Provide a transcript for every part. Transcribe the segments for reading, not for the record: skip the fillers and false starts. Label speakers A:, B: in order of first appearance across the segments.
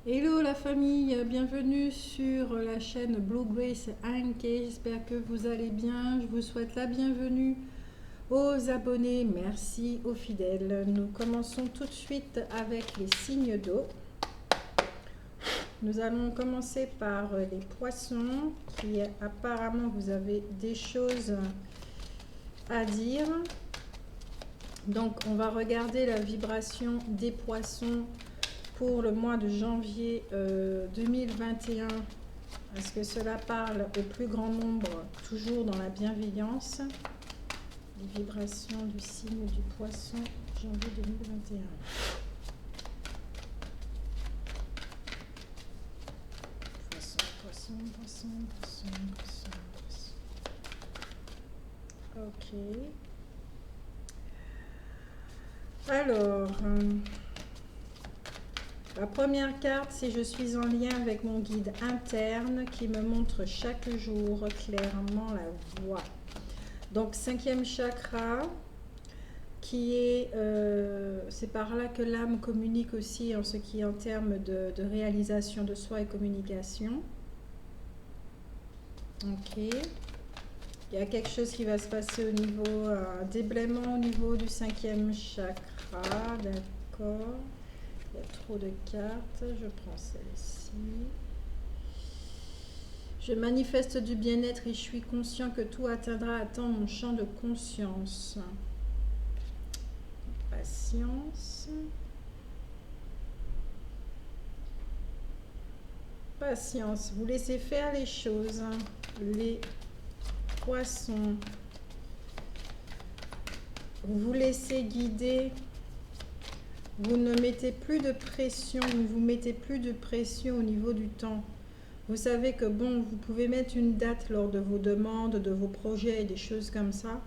A: Hello la famille, bienvenue sur la chaîne Blue Grace Anke. J'espère que vous allez bien. Je vous souhaite la bienvenue aux abonnés. Merci aux fidèles. Nous commençons tout de suite avec les signes d'eau. Nous allons commencer par les poissons qui apparemment vous avez des choses à dire. Donc on va regarder la vibration des poissons pour le mois de janvier 2021. Est-ce que cela parle au plus grand nombre, toujours dans la bienveillance? Les vibrations du signe du poisson, janvier 2021. Poisson, poisson, poisson, poisson, poisson, poisson. Ok. Alors, la première carte, c'est je suis en lien avec mon guide interne qui me montre chaque jour clairement la voie. Donc, cinquième chakra, qui est, c'est par là que l'âme communique aussi en ce qui est en termes de réalisation de soi et communication. Ok. Il y a quelque chose qui va se passer au niveau déblaiement au niveau du cinquième chakra. D'accord. Il y a trop de cartes. Je prends celle-ci. Je manifeste du bien-être et je suis conscient que tout atteindra à temps mon champ de conscience. Patience. Patience. Vous laissez faire les choses. Les poissons. Vous vous laissez guider. Vous ne mettez plus de pression. Vous ne vous mettez plus de pression au niveau du temps. Vous savez que bon, vous pouvez mettre une date lors de vos demandes, de vos projets et des choses comme ça.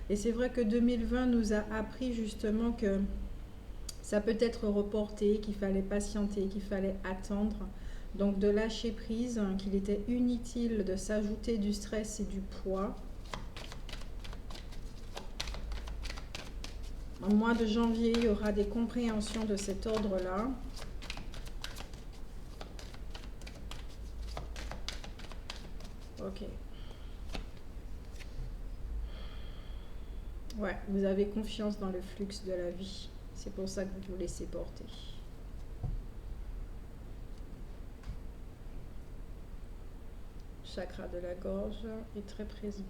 A: Et c'est vrai que 2020 nous a appris justement que ça peut être reporté, qu'il fallait patienter, qu'il fallait attendre. Donc de lâcher prise, qu'il était inutile de s'ajouter du stress et du poids. Au mois de janvier, il y aura des compréhensions de cet ordre-là. Ok. Ouais, vous avez confiance dans le flux de la vie. C'est pour ça que vous vous laissez porter. Chakra de la gorge est très présent.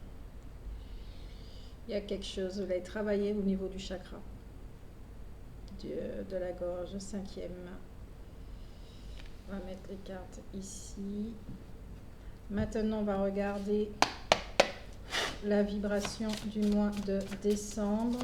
A: Il y a quelque chose, vous allez travailler au niveau du chakra de la gorge, cinquième. On va mettre les cartes ici. Maintenant, on va regarder la vibration du mois de décembre.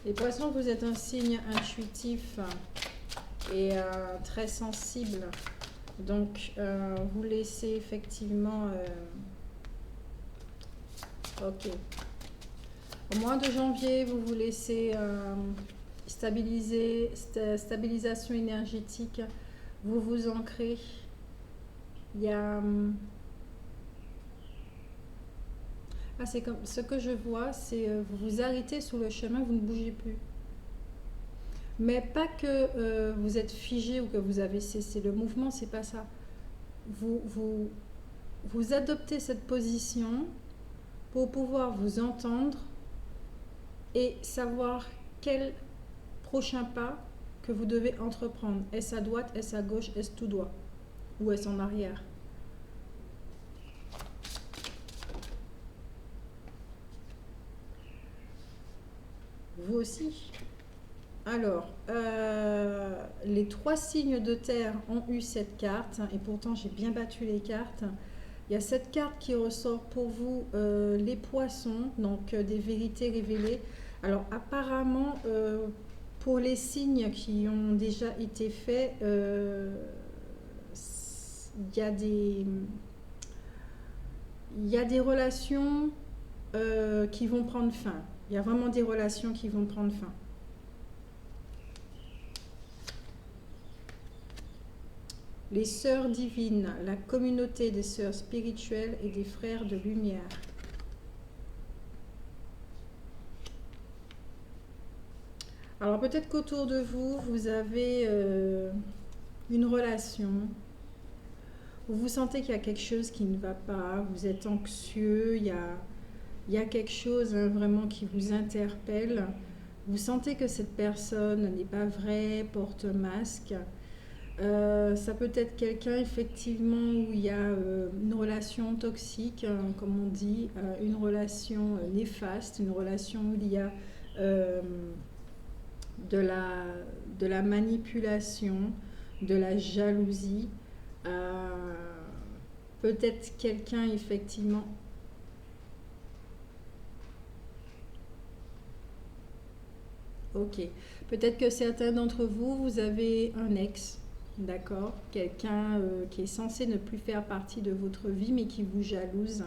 A: Les poissons, vous êtes un signe intuitif et très sensible. Donc, vous laissez effectivement... ok. Au mois de janvier, vous vous laissez stabiliser, stabilisation énergétique. Vous vous ancrez. Il y a... Ah, c'est comme ce que je vois, c'est vous vous arrêtez sur le chemin, vous ne bougez plus. Mais pas que vous êtes figé ou que vous avez cessé le mouvement, c'est pas ça. Vous adoptez cette position pour pouvoir vous entendre et savoir quel prochain pas que vous devez entreprendre. Est-ce à droite, est-ce à gauche, est-ce tout droit ou est-ce en arrière? Vous aussi. Alors, les trois signes de terre ont eu cette carte et pourtant j'ai bien battu les cartes. Il y a cette carte qui ressort pour vous, les poissons, donc des vérités révélées. Alors apparemment, pour les signes qui ont déjà été faits, il y a des relations qui vont prendre fin. Il y a vraiment des relations qui vont prendre fin. Les sœurs divines, la communauté des sœurs spirituelles et des frères de lumière. Alors peut-être qu'autour de vous, vous avez une relation où vous sentez qu'il y a quelque chose qui ne va pas, vous êtes anxieux, il y a quelque chose vraiment qui vous interpelle. Vous sentez que cette personne n'est pas vraie, porte masque. Ça peut être quelqu'un effectivement où il y a une relation toxique, comme on dit, une relation néfaste, une relation où il y a de la manipulation, de la jalousie. Peut-être quelqu'un effectivement. Ok. Peut-être que certains d'entre vous, vous avez un ex, d'accord? Quelqu'un qui est censé ne plus faire partie de votre vie, mais qui vous jalouse.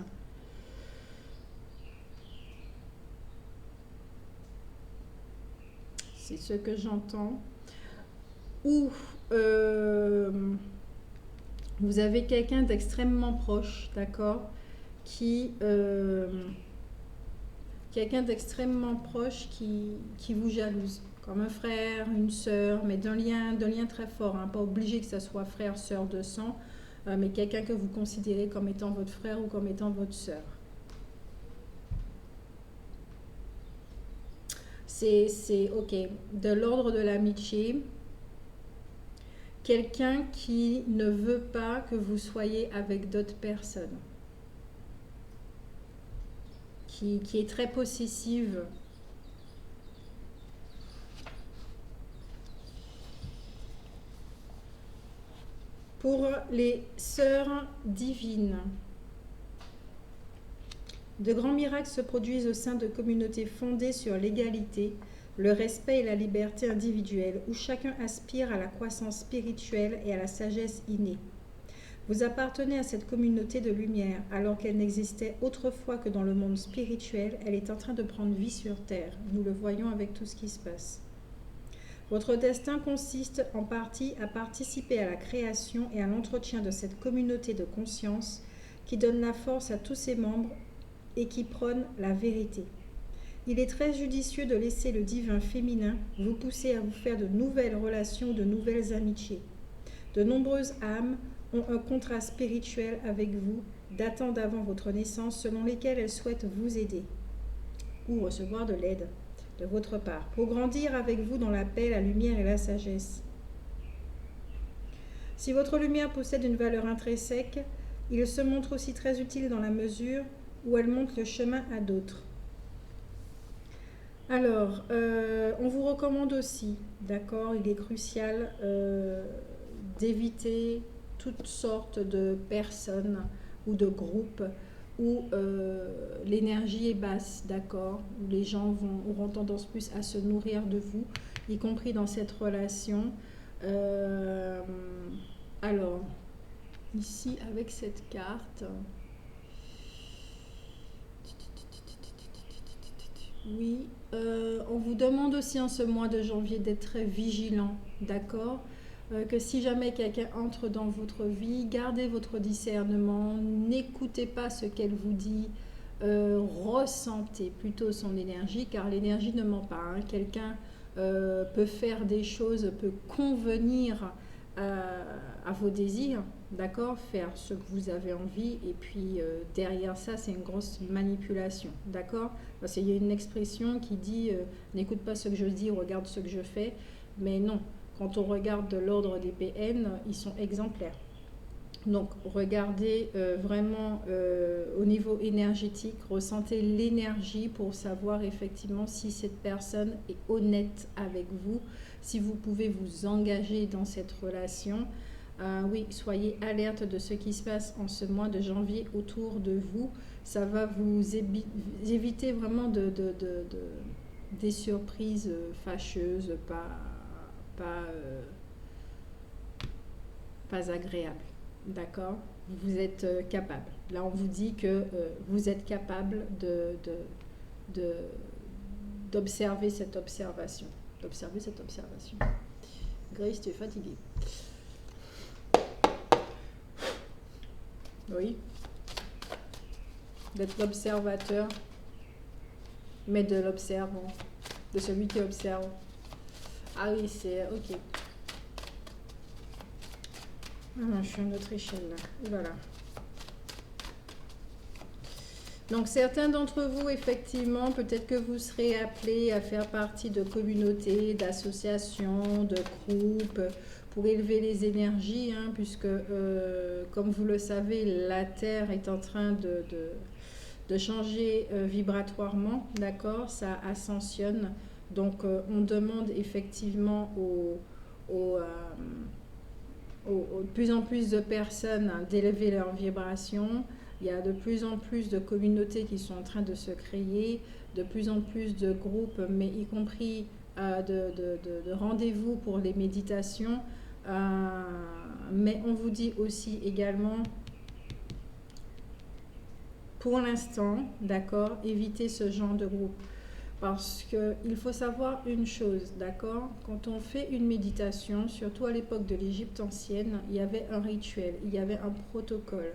A: C'est ce que j'entends. Ou vous avez quelqu'un d'extrêmement proche, d'accord? Quelqu'un d'extrêmement proche qui vous jalouse, comme un frère, une sœur, mais d'un lien très fort, hein. Pas obligé que ça soit frère, sœur de sang, mais quelqu'un que vous considérez comme étant votre frère ou comme étant votre sœur. C'est ok, de l'ordre de l'amitié, quelqu'un qui ne veut pas que vous soyez avec d'autres personnes, qui est très possessive. Pour les sœurs divines, de grands miracles se produisent au sein de communautés fondées sur l'égalité, le respect et la liberté individuelle, où chacun aspire à la croissance spirituelle et à la sagesse innée. Vous appartenez à cette communauté de lumière, alors qu'elle n'existait autrefois que dans le monde spirituel, elle est en train de prendre vie sur Terre. Nous le voyons avec tout ce qui se passe. Votre destin consiste en partie à participer à la création et à l'entretien de cette communauté de conscience qui donne la force à tous ses membres et qui prône la vérité. Il est très judicieux de laisser le divin féminin vous pousser à vous faire de nouvelles relations, de nouvelles amitiés. De nombreuses âmes ont un contrat spirituel avec vous, datant d'avant votre naissance, selon lesquelles elles souhaitent vous aider ou recevoir de l'aide de votre part, pour grandir avec vous dans la paix, la lumière et la sagesse. Si votre lumière possède une valeur intrinsèque, il se montre aussi très utile dans la mesure où elle montre le chemin à d'autres. Alors, on vous recommande aussi, d'accord, il est crucial d'éviter toutes sortes de personnes ou de groupes où l'énergie est basse, d'accord, où les gens auront tendance plus à se nourrir de vous, y compris dans cette relation. Alors, ici, avec cette carte, oui, on vous demande aussi en ce mois de janvier d'être très vigilant, d'accord? Que si jamais quelqu'un entre dans votre vie, gardez votre discernement, n'écoutez pas ce qu'elle vous dit, ressentez plutôt son énergie, car l'énergie ne ment pas, hein. Quelqu'un peut faire des choses, peut convenir à vos désirs, d'accord, faire ce que vous avez envie, et puis derrière ça, c'est une grosse manipulation, d'accord? Parce qu'il y a une expression qui dit n'écoute pas ce que je dis, regarde ce que je fais, mais non. Quand on regarde de l'ordre des PN, ils sont exemplaires. Donc, regardez vraiment au niveau énergétique, ressentez l'énergie pour savoir effectivement si cette personne est honnête avec vous, si vous pouvez vous engager dans cette relation. Oui, soyez alerte de ce qui se passe en ce mois de janvier autour de vous. Ça va vous éviter vraiment des surprises fâcheuses, pas agréable, d'accord? Vous êtes capable. Là, on vous dit que vous êtes capable d'observer cette observation. Grace, tu es fatiguée. Oui. D'être l'observateur, mais de l'observant, de celui qui observe. Ah oui, c'est ok. Ah non, je suis à une autre échelle là. Voilà. Donc certains d'entre vous, effectivement, peut-être que vous serez appelés à faire partie de communautés, d'associations, de groupes pour élever les énergies, hein, puisque, comme vous le savez, la Terre est en train de changer vibratoirement, d'accord? Ça ascensionne. Donc on demande effectivement de plus en plus de personnes, hein, d'élever leur vibration. Il y a de plus en plus de communautés qui sont en train de se créer, de plus en plus de groupes, mais y compris de rendez-vous pour les méditations. Mais on vous dit aussi également, pour l'instant, d'accord, évitez ce genre de groupe. Parce qu'il faut savoir une chose, d'accord? Quand on fait une méditation, surtout à l'époque de l'Égypte ancienne, il y avait un rituel, il y avait un protocole.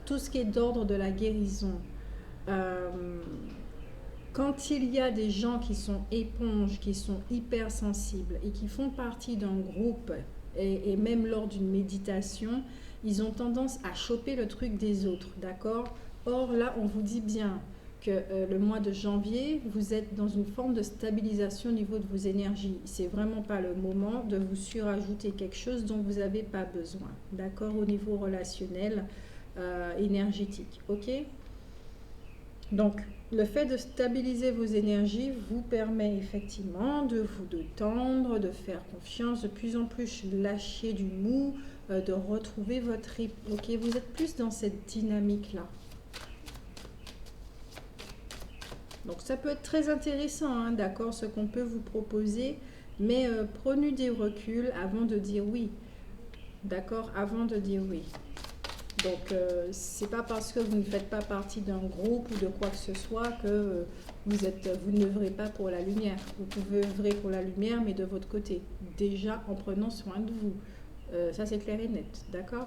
A: Tout ce qui est d'ordre de la guérison. Euh, Quand il y a des gens qui sont éponges, qui sont hypersensibles et qui font partie d'un groupe, et même lors d'une méditation, ils ont tendance à choper le truc des autres, d'accord? Or là, on vous dit bien que le mois de janvier, vous êtes dans une forme de stabilisation au niveau de vos énergies. C'est vraiment pas le moment de vous surajouter quelque chose dont vous n'avez pas besoin, d'accord? Au niveau relationnel, énergétique, ok? Donc, le fait de stabiliser vos énergies vous permet effectivement de vous détendre, de faire confiance, de plus en plus lâcher du mou, de retrouver votre rythme. Ok, vous êtes plus dans cette dynamique-là. Donc, ça peut être très intéressant, hein, d'accord, ce qu'on peut vous proposer, mais prenez des reculs avant de dire oui. D'accord, avant de dire oui. Donc, c'est pas parce que vous ne faites pas partie d'un groupe ou de quoi que ce soit que vous n'œuvrez pas pour la lumière. Vous pouvez œuvrer pour la lumière, mais de votre côté. Déjà en prenant soin de vous. Ça, c'est clair et net. D'accord?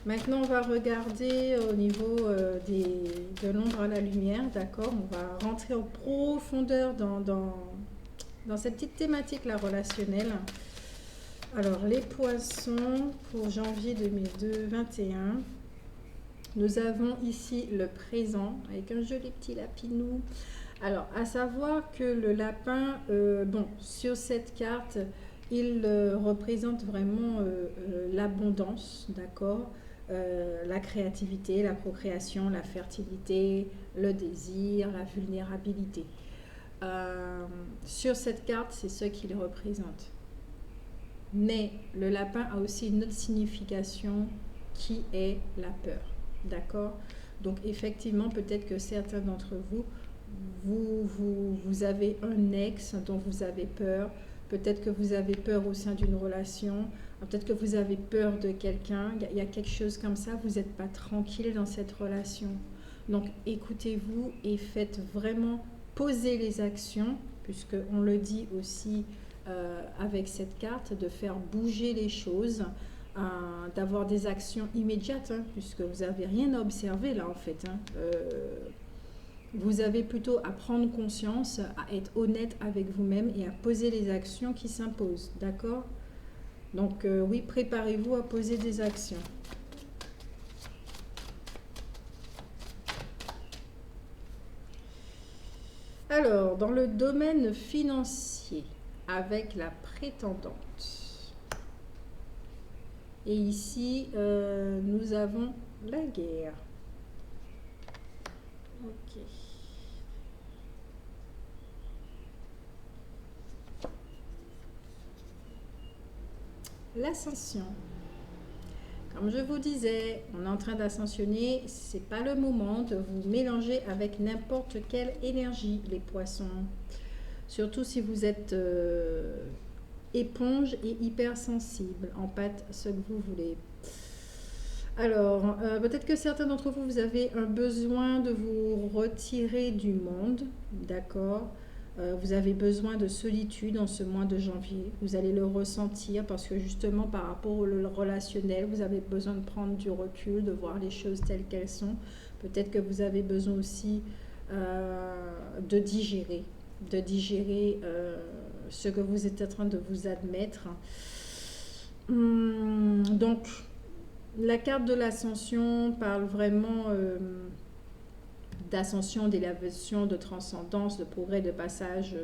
A: Maintenant, on va regarder au niveau de l'ombre à la lumière. D'accord? On va rentrer en profondeur dans cette petite thématique-là relationnelle. Alors, les poissons pour janvier 2021. Nous avons ici le présent avec un joli petit lapinou. Alors, à savoir que le lapin, sur cette carte, il représente vraiment l'abondance, d'accord? La créativité, la procréation, la fertilité, le désir, la vulnérabilité. Sur cette carte, c'est ce qu'il représente. Mais le lapin a aussi une autre signification qui est la peur. D'accord? Donc effectivement, peut-être que certains d'entre vous, vous avez un ex dont vous avez peur. Peut-être que vous avez peur au sein d'une relation. Peut-être que vous avez peur de quelqu'un. Il y a quelque chose comme ça. Vous n'êtes pas tranquille dans cette relation. Donc écoutez-vous et faites vraiment poser les actions, puisqu'on le dit aussi avec cette carte, de faire bouger les choses, d'avoir des actions immédiates, hein, puisque vous n'avez rien à observer là en fait. Hein. Vous avez plutôt à prendre conscience, à être honnête avec vous-même et à poser les actions qui s'imposent, d'accord? Donc oui, préparez-vous à poser des actions. Alors, dans le domaine financier, avec la prétendante. Et ici, nous avons la guerre. Ok. L'ascension. Comme je vous disais, on est en train d'ascensionner. C'est pas le moment de vous mélanger avec n'importe quelle énergie, les poissons. Surtout si vous êtes éponge et hypersensible, en pâte, ce que vous voulez. Alors, peut-être que certains d'entre vous, vous avez un besoin de vous retirer du monde, d'accord? Vous avez besoin de solitude en ce mois de janvier. Vous allez le ressentir parce que justement par rapport au relationnel, vous avez besoin de prendre du recul, de voir les choses telles qu'elles sont. Peut-être que vous avez besoin aussi de digérer, ce que vous êtes en train de vous admettre. Donc, la carte de l'ascension parle vraiment d'ascension, d'élévation, de transcendance, de progrès, de passage,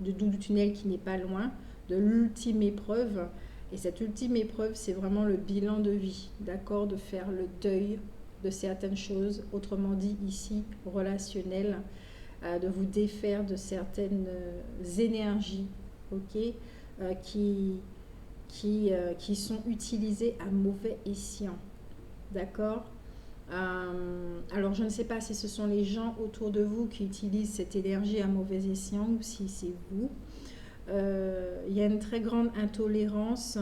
A: de bout du tunnel qui n'est pas loin, de l'ultime épreuve. Et cette ultime épreuve, c'est vraiment le bilan de vie, d'accord, de faire le deuil de certaines choses, autrement dit ici, relationnelles, de vous défaire de certaines énergies, ok, qui sont utilisées à mauvais escient, d'accord. Alors je ne sais pas si ce sont les gens autour de vous qui utilisent cette énergie à mauvais escient ou si c'est vous. Il y a une très grande intolérance.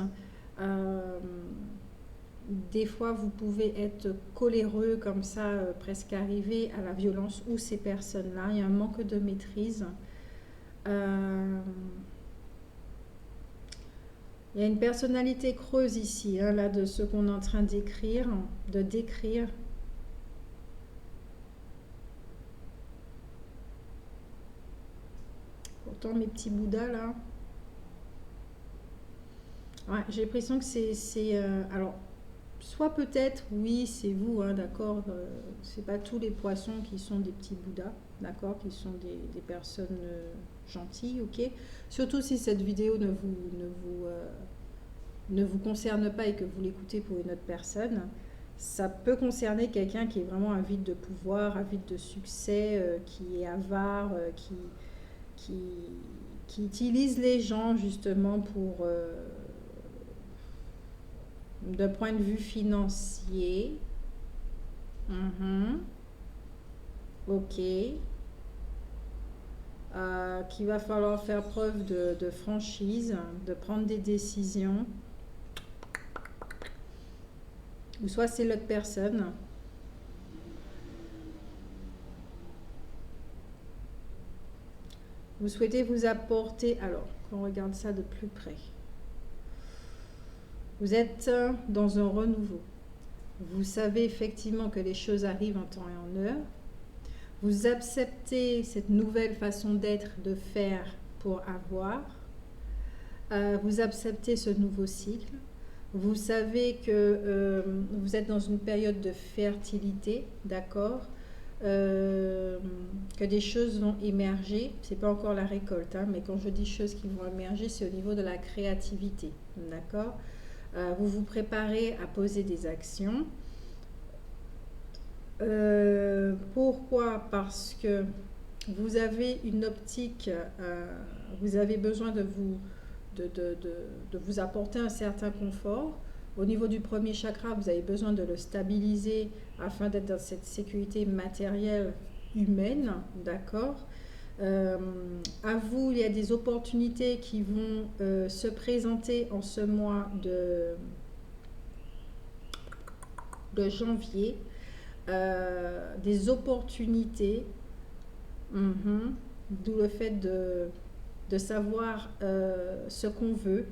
A: Des fois vous pouvez être coléreux comme ça, presque arriver à la violence ou ces personnes-là. Il y a un manque de maîtrise. Il y a une personnalité creuse ici, hein, là, de ce qu'on est en train d'écrire, de décrire. Pourtant, mes petits bouddhas, là. Ouais, j'ai l'impression que c'est alors, soit peut-être, oui, c'est vous, hein, d'accord. C'est pas tous les poissons qui sont des petits bouddhas, d'accord, qui sont des personnes gentilles, ok. Surtout si cette vidéo ne vous concerne pas et que vous l'écoutez pour une autre personne. Ça peut concerner quelqu'un qui est vraiment avide de pouvoir, avide de succès, qui est avare, qui, qui utilise les gens justement pour, d'un point de vue financier. Ok. Qu'il va falloir faire preuve de franchise, de prendre des décisions. Ou soit c'est l'autre personne. Vous souhaitez vous apporter... Alors, on regarde ça de plus près. Vous êtes dans un renouveau. Vous savez effectivement que les choses arrivent en temps et en heure. Vous acceptez cette nouvelle façon d'être, de faire pour avoir. Vous acceptez ce nouveau cycle. Vous savez que vous êtes dans une période de fertilité, d'accord, que des choses vont émerger. C'est pas encore la récolte, hein, mais quand je dis choses qui vont émerger, c'est au niveau de la créativité, d'accord. Vous vous préparez à poser des actions. Pourquoi? Parce que vous avez une optique, vous avez besoin de vous apporter un certain confort. Au niveau du premier chakra, vous avez besoin de le stabiliser afin d'être dans cette sécurité matérielle humaine, d'accord. À vous, il y a des opportunités qui vont se présenter en ce mois de janvier. Des opportunités, d'où le fait de savoir ce qu'on veut.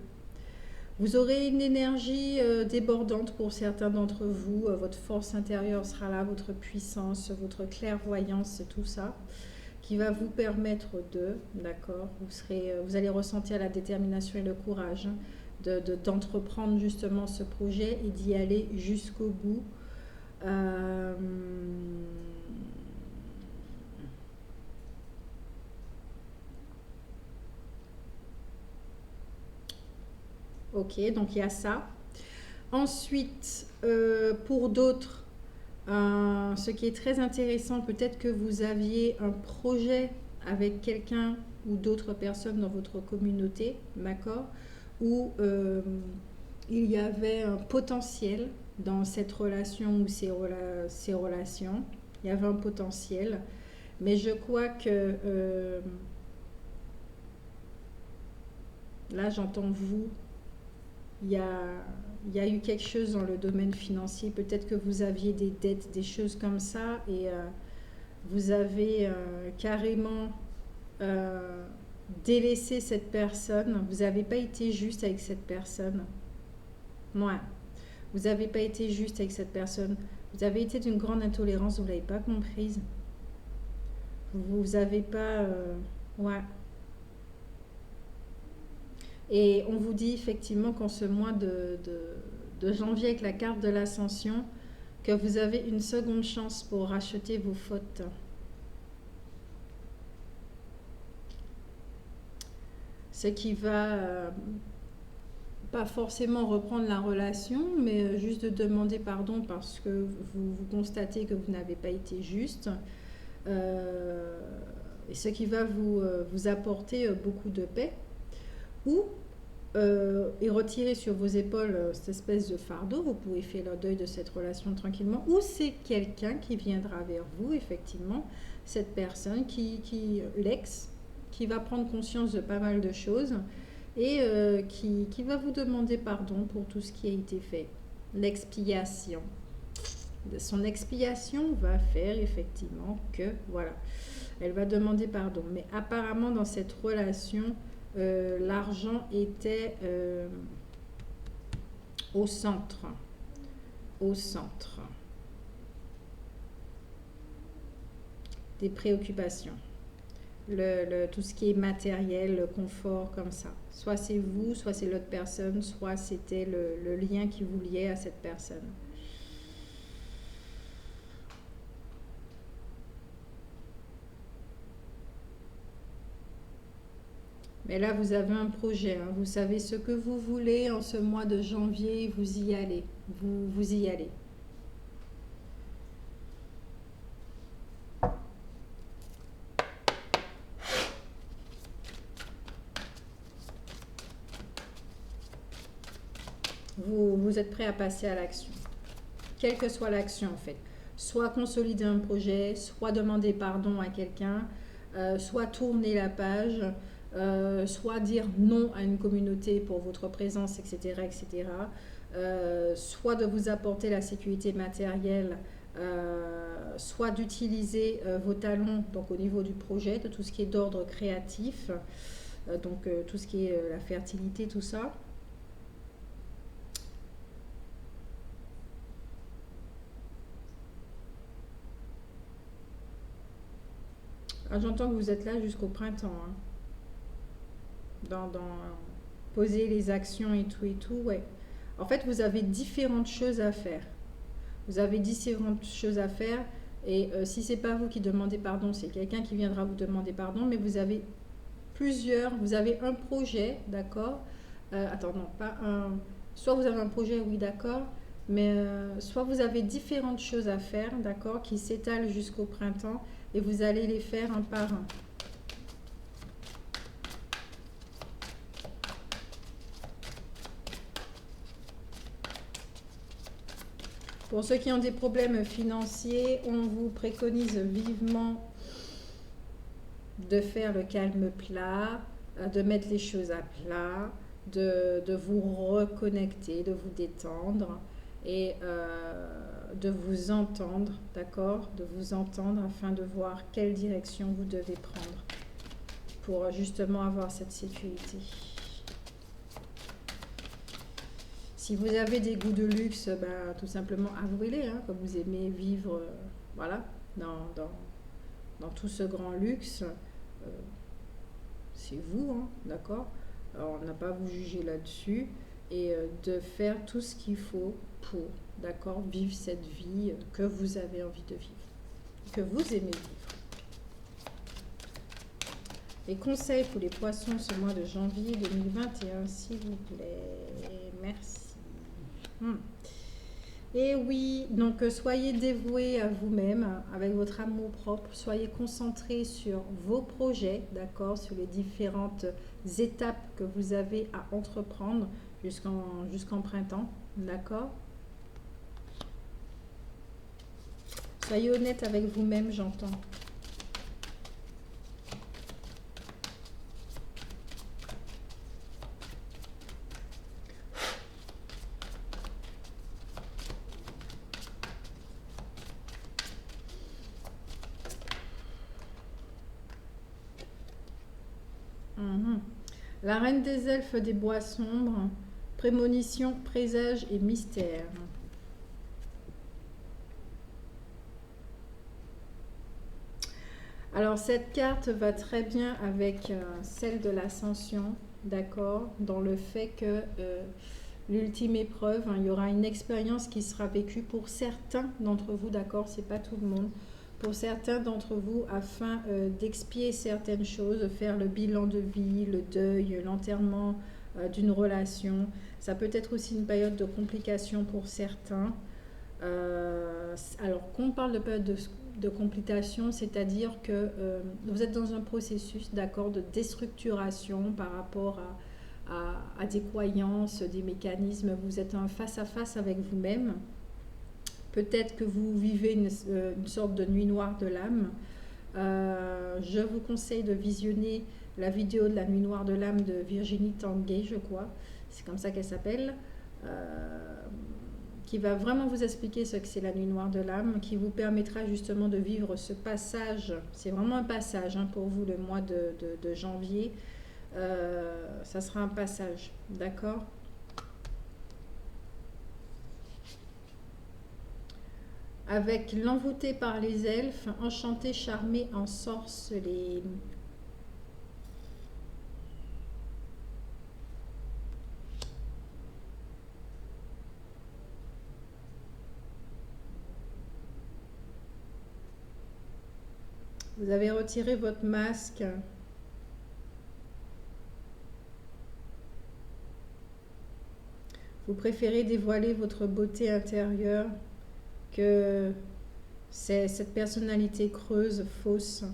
A: Vous aurez une énergie débordante pour certains d'entre vous. Votre force intérieure sera là, votre puissance, votre clairvoyance, tout ça, qui va vous permettre d'accord, vous allez ressentir la détermination et le courage, hein, d'entreprendre justement ce projet et d'y aller jusqu'au bout. Ok, donc il y a ça. Ensuite, pour d'autres, ce qui est très intéressant, peut-être que vous aviez un projet avec quelqu'un ou d'autres personnes dans votre communauté, d'accord, où il y avait un potentiel dans cette relation ou ces relations. Il y avait un potentiel. Mais je crois que là, j'entends vous. Il y a eu quelque chose dans le domaine financier. Peut-être que vous aviez des dettes, des choses comme ça. Et vous avez carrément délaisser cette personne. Vous n'avez pas été juste avec cette personne. Ouais. Vous n'avez pas été juste avec cette personne. Vous avez été d'une grande intolérance, vous ne l'avez pas comprise. Vous n'avez pas... ouais. Et on vous dit effectivement qu'en ce mois de janvier, avec la carte de l'ascension, que vous avez une seconde chance pour racheter vos fautes. Ce qui va pas forcément reprendre la relation, mais juste de demander pardon parce que vous constatez que vous n'avez pas été juste. Et ce qui va vous apporter beaucoup de paix. Ou et retirer sur vos épaules cette espèce de fardeau, vous pouvez faire le deuil de cette relation tranquillement, ou c'est quelqu'un qui viendra vers vous, effectivement, cette personne l'ex, qui va prendre conscience de pas mal de choses et qui va vous demander pardon pour tout ce qui a été fait. L'expiation. Son expiation va faire effectivement que, voilà, elle va demander pardon. Mais apparemment, dans cette relation, l'argent était au centre des préoccupations, tout ce qui est matériel, le confort comme ça, soit c'est vous, soit c'est l'autre personne, soit c'était le lien qui vous liait à cette personne. Mais là, vous avez un projet, hein. Vous savez ce que vous voulez en ce mois de janvier, vous y allez. Vous y allez. Vous êtes prêt à passer à l'action. Quelle que soit l'action, en fait. Soit consolider un projet, soit demander pardon à quelqu'un, soit tourner la page, soit dire non à une communauté pour votre présence, etc., etc. Soit de vous apporter la sécurité matérielle, soit d'utiliser vos talents, donc au niveau du projet, de tout ce qui est d'ordre créatif, donc tout ce qui est la fertilité, tout ça. Ah, j'entends que vous êtes là jusqu'au printemps, hein. Dans poser les actions et tout, ouais. En fait, vous avez différentes choses à faire. Vous avez différentes choses à faire. Et si c'est pas vous qui demandez pardon, c'est quelqu'un qui viendra vous demander pardon. Mais vous avez vous avez un projet, d'accord. Attends, non, pas un. Soit vous avez un projet, oui, d'accord. Mais soit vous avez différentes choses à faire, d'accord, qui s'étalent jusqu'au printemps. Et vous allez les faire un par un. Pour ceux qui ont des problèmes financiers, on vous préconise vivement de faire le calme plat, de mettre les choses à plat, de vous reconnecter, de vous détendre et de vous entendre, d'accord? De vous entendre afin de voir quelle direction vous devez prendre pour justement avoir cette sécurité. Si vous avez des goûts de luxe, bah, tout simplement avouez-les, hein, comme vous aimez vivre voilà, dans tout ce grand luxe. C'est vous, hein, d'accord? Alors, on n'a pas à vous juger là-dessus. Et de faire tout ce qu'il faut pour, d'accord, vivre cette vie que vous avez envie de vivre, que vous aimez vivre. Les conseils pour les poissons ce mois de janvier 2021, s'il vous plaît. Merci. Et oui, donc soyez dévoués à vous-même avec votre amour propre, soyez concentrés sur vos projets, d'accord, sur les différentes étapes que vous avez à entreprendre jusqu'en printemps, d'accord. Soyez honnête avec vous-même, j'entends. La reine des elfes des bois sombres, prémonition, présage et mystère. Alors cette carte va très bien avec celle de l'ascension, d'accord, dans le fait que l'ultime épreuve, hein, il y aura une expérience qui sera vécue pour certains d'entre vous, d'accord, c'est pas tout le monde, pour certains d'entre vous afin d'expier certaines choses, de faire le bilan de vie, le deuil, l'enterrement d'une relation. Ça peut être aussi une période de complication pour certains. Alors, quand on parle de période de complication, c'est-à-dire que vous êtes dans un processus, d'accord, de déstructuration par rapport à des croyances, des mécanismes. Vous êtes en face à face avec vous-même. Peut-être que vous vivez une sorte de nuit noire de l'âme. Je vous conseille de visionner la vidéo de la nuit noire de l'âme de Virginie Tanguay, je crois. C'est comme ça qu'elle s'appelle. Qui va vraiment vous expliquer ce que c'est la nuit noire de l'âme, qui vous permettra justement de vivre ce passage. C'est vraiment un passage hein, pour vous, le mois de janvier. Ça sera un passage, d'accord ? Avec l'envoûté par les elfes, enchanté, charmé, ensorcelé. Vous avez retiré votre masque. Vous préférez dévoiler votre beauté intérieure que cette personnalité creuse, fausse.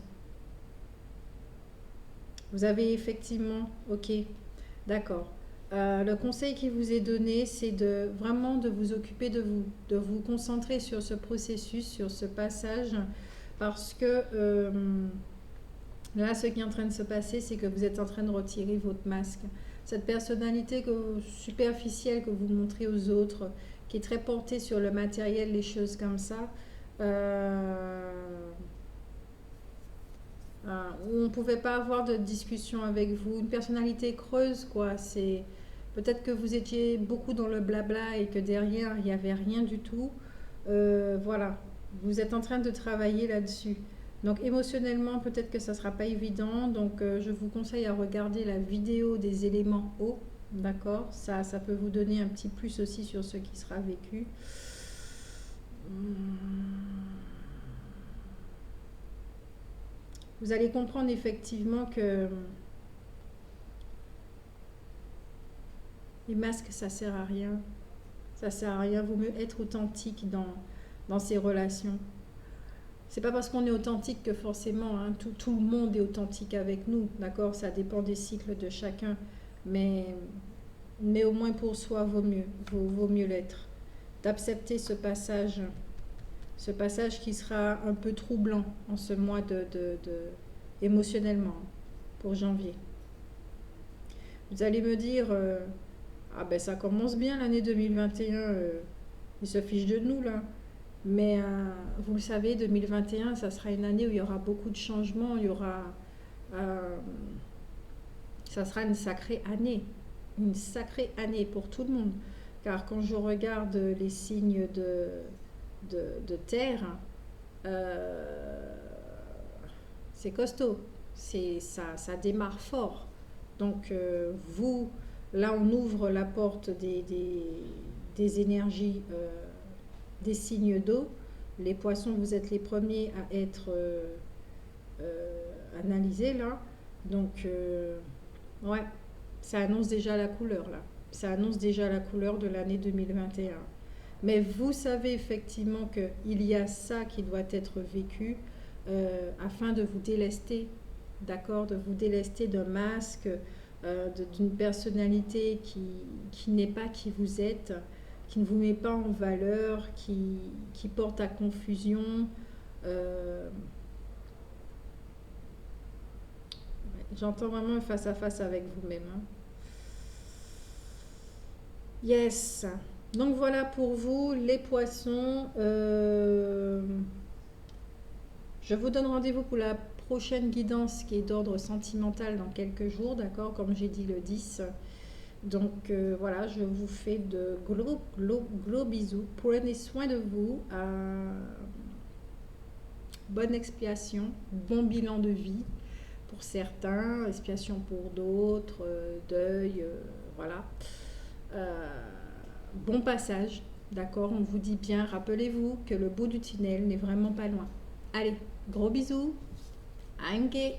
A: Vous avez effectivement, ok, d'accord. Le conseil qui vous est donné, c'est vraiment de vous occuper de vous concentrer sur ce processus, sur ce passage, parce que là, ce qui est en train de se passer, c'est que vous êtes en train de retirer votre masque. Cette personnalité superficielle que vous montrez aux autres, qui est très portée sur le matériel, les choses comme ça, où on ne pouvait pas avoir de discussion avec vous. Une personnalité creuse, quoi. C'est peut-être que vous étiez beaucoup dans le blabla et que derrière, il n'y avait rien du tout. Voilà. Vous êtes en train de travailler là-dessus. Donc émotionnellement, peut-être que ça ne sera pas évident. Donc je vous conseille à regarder la vidéo des éléments eau. D'accord, ça peut vous donner un petit plus aussi sur ce qui sera vécu. Vous allez comprendre effectivement que les masques, ça sert à rien. Ça sert à rien. Vaut mieux être authentique dans ces relations. C'est pas parce qu'on est authentique que forcément hein, tout le monde est authentique avec nous, d'accord? Ça dépend des cycles de chacun, mais au moins pour soi vaut mieux l'être. D'accepter ce passage qui sera un peu troublant en ce mois émotionnellement pour janvier. Vous allez me dire, ah ben ça commence bien l'année 2021, il se fiche de nous là. Mais vous le savez, 2021, ça sera une année où il y aura beaucoup de changements, ça sera une sacrée année pour tout le monde. Car quand je regarde les signes de terre, c'est costaud, ça démarre fort. Donc vous, là on ouvre la porte des énergies des signes d'eau. Les poissons, vous êtes les premiers à être analysés là. Donc, ouais, ça annonce déjà la couleur là. Ça annonce déjà la couleur de l'année 2021. Mais vous savez effectivement qu'il y a ça qui doit être vécu afin de vous délester, d'accord, de vous délester d'un masque, d'une personnalité qui n'est pas qui vous êtes, qui ne vous met pas en valeur, qui porte à confusion. J'entends vraiment un face-à-face avec vous-même. Hein. Yes. Donc voilà pour vous, les poissons. Je vous donne rendez-vous pour la prochaine guidance qui est d'ordre sentimental dans quelques jours, d'accord, comme j'ai dit le 10. Donc voilà, je vous fais de gros bisous. Prenez soin de vous. Bonne expiation, bon bilan de vie pour certains, expiation pour d'autres, deuil, voilà. Bon passage, d'accord, on vous dit bien, rappelez-vous que le bout du tunnel n'est vraiment pas loin. Allez, gros bisous, Anke.